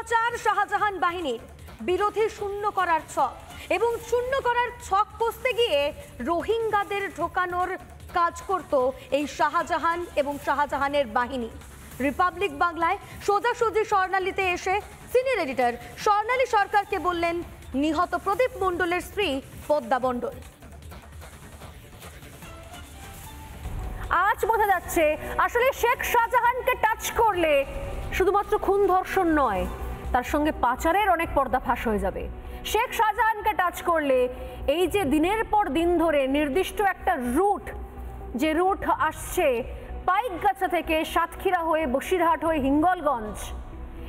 স্বৈরাচার শাহজাহান বাহিনীর বিরোধী শূন্য করার ছক এবং শূন্য করার ছক কষতে গিয়ে রোহিঙ্গাদের ঢোকানোর কাজ করত এই শাহজাহান এবং শাহজাহানের বাহিনী। রিপাবলিক বাংলায় সোজাসুজি স্বর্ণালীতে এসে সিনিয়র এডিটর স্বর্ণালী সরকারকে বললেন নিহত প্রদীপ মণ্ডলের স্ত্রী পদ্মা মণ্ডল। আজ বোঝা যাচ্ছে আসলে শেখ শাহজাহানকে টাচ করলে শুধুমাত্র খুন ধর্ষণ নয়, তার সঙ্গে পাচারের অনেক পর্দাফাশ হয়ে যাবে। শেখ শাহজাহানকে টাচ করলে এই যে দিনের পর দিন ধরে নির্দিষ্ট একটা রুট, যে রুট আসছে পাইকগাছা থেকে সাতক্ষীরা হয়ে বসিরহাট হয়ে হিঙ্গলগঞ্জ,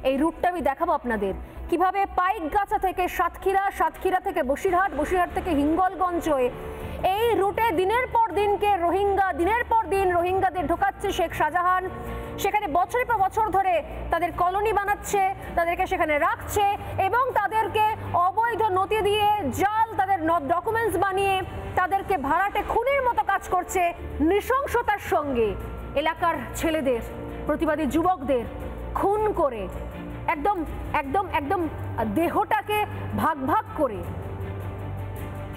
এই রুটটা আমি দেখাবো আপনাদের কিভাবে পাইকগাছা থেকে সাতক্ষীরা, সাতক্ষীরা থেকে বসিরহাট, বসিরহাট থেকে হিঙ্গলগঞ্জ হয়ে এই রুটে দিনের পর দিনকে দিনের পর দিন রোহিঙ্গাদের ঢোকাচ্ছে শেখ শাহজাহান। সেখানে বছরের পর বছর ধরে তাদের কলোনি বানাচ্ছে, তাদেরকে সেখানে রাখছে এবং তাদেরকে অবৈধ নথি দিয়ে জাল তাদের ডকুমেন্টস বানিয়ে তাদেরকে ভাড়াটে খুনের মতো কাজ করছে। নৃশংসতার সঙ্গে এলাকার ছেলেদের, প্রতিবাদী যুবকদের খুন করে একদম একদম একদম দেহটাকে ভাগ ভাগ করে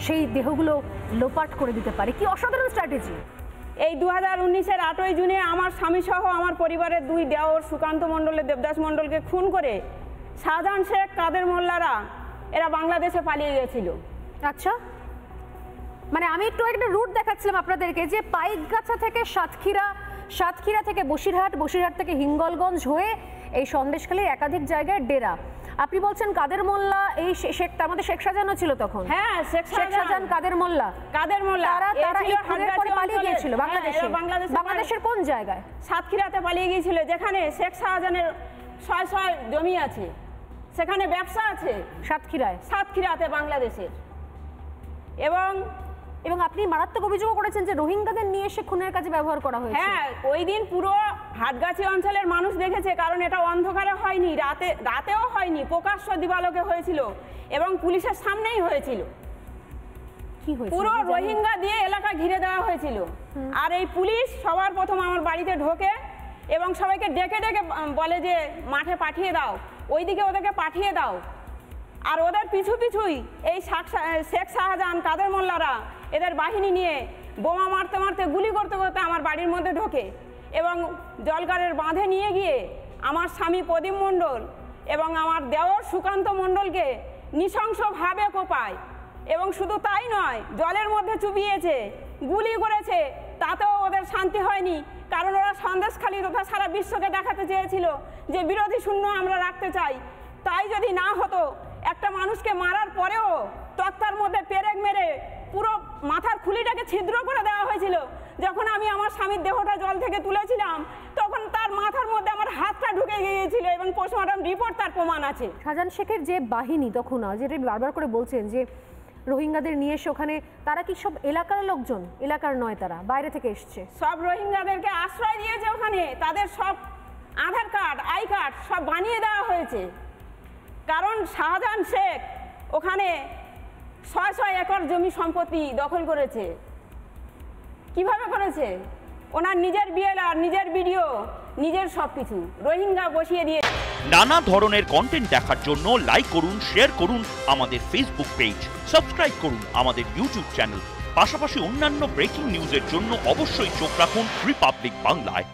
সেই দেহগুলো লোপাট করে দিতে পারে। কি অসাধারণ স্ট্র্যাটেজি! এই 2019-এর 8ই জুনে আমার স্বামী সহ আমার পরিবারের দুই দেওর সুকান্ত মণ্ডল, দেবদাস মণ্ডলকে খুন করে শাহজাহান শেখ, কাদের মোল্লারা এরা বাংলাদেশে পালিয়ে গেছিল। আচ্ছা, মানে আমি একটু একটা রুট দেখাচ্ছিলাম আপনাদেরকে যে পাইকগাছা থেকে সাতক্ষীরা, সাতক্ষীরা থেকে বসিরহাট, বসিরহাট থেকে হিঙ্গলগঞ্জ হয়ে এই সন্দেশখালীর একাধিক জায়গায় ডেরা। আপনি বলছেন কাদের মোল্লা, এই শেখ, তার মধ্যে শেখ শাহজাহানও ছিল তখন। হ্যাঁ, শেখ শাহজাহান, কাদের মোল্লা তারা এই খুনের পরে পালিয়ে গিয়েছিল বাংলাদেশে। বাংলাদেশের কোন জায়গায়? সাতক্ষীরাতে পালিয়ে গিয়েছিল, যেখানে শেখ শাহজাহানের ছয় ছয় জমি আছে, সেখানে ব্যবসা আছে সাতক্ষীরাতে বাংলাদেশের। এবং আপনি মারাত্মক অভিযোগ করেছেন যে রোহিঙ্গাদের নিয়ে এসে খুনের কাজে ব্যবহার করা হয়েছে। হ্যাঁ, ওই দিন পুরো হাটগাছি অঞ্চলের মানুষ দেখেছে, কারণ এটা অন্ধকারে হয়নি, রাতেও হয়নি, প্রকাশ্য দিবালোকে হয়েছিল এবং পুলিশের সামনেই হয়েছিল। কি হয়েছিল? পুরো রোহিঙ্গা দিয়ে এলাকা ঘিরে দেওয়া হয়েছিল। আর এই পুলিশ সবার প্রথম আমার বাড়িতে ঢোকে এবং সবাইকে ডেকে ডেকে বলে যে মাঠে পাঠিয়ে দাও, ওইদিকে ওদেরকে পাঠিয়ে দাও। আর ওদের পিছু পিছুই এই শেখ শাহজাহান, কাদের মোল্লারা এদের বাহিনী নিয়ে বোমা মারতে মারতে, গুলি করতে করতে আমার বাড়ির মধ্যে ঢোকে এবং জলগারের বাঁধে নিয়ে গিয়ে আমার স্বামী প্রদীপ মণ্ডল এবং আমার দেওর সুকান্ত মণ্ডলকে নৃশংসভাবে কোপায়। এবং শুধু তাই নয়, জলের মধ্যে চুবিয়েছে, গুলি করেছে, তাতেও ওদের শান্তি হয়নি, কারণ ওরা সন্দেশখালী তথা সারা বিশ্বকে দেখাতে চেয়েছিল যে বিরোধী শূন্য আমরা রাখতে চাই। তাই যদি না হতো, একটা মানুষকে মারার পরেও তক্তার মধ্যে পেরেক মেরে পুরো মাথার খুলিটাকে ছিদ্র করে দেওয়া হয়েছিল। যখন আমি আমার স্বামীর দেহটা জল থেকে তুলেছিলাম, তখন তার মাথার মধ্যে আমার হাতটা ঢুকে গিয়েছিল এবং পোস্টমর্টম রিপোর্ট তার প্রমাণ আছে। শাহজাহান শেখের যে বাহিনী তখন, যেটা বারবার করে বলছেন যে রোহিঙ্গাদের নিয়ে এসে ওখানে, তারা কি সব এলাকার লোকজন? এলাকার নয়, তারা বাইরে থেকে এসছে। সব রোহিঙ্গাদেরকে আশ্রয় দিয়েছে ওখানে, তাদের সব আধার কার্ড, আই কার্ড সব বানিয়ে দেওয়া হয়েছে। কারণ শাহজাহান শেখ ওখানে 600 একর জমি সম্পত্তি দখল করেছে। কিভাবে করেছে? ওনার নিজের বিএলআর, নিজের ভিডিও, নিজের সবকিছু রোহিঙ্গা বসিয়ে দিয়ে। নানা ধরনের কন্টেন্ট দেখার জন্য লাইক করুন, শেয়ার করুন আমাদের ফেসবুক পেজ, সাবস্ক্রাইব করুন আমাদের ইউটিউব চ্যানেল। পাশাপাশি অন্যান্য ব্রেকিং নিউজের জন্য অবশ্যই চোখ রাখুন রিপাবলিক বাংলায়।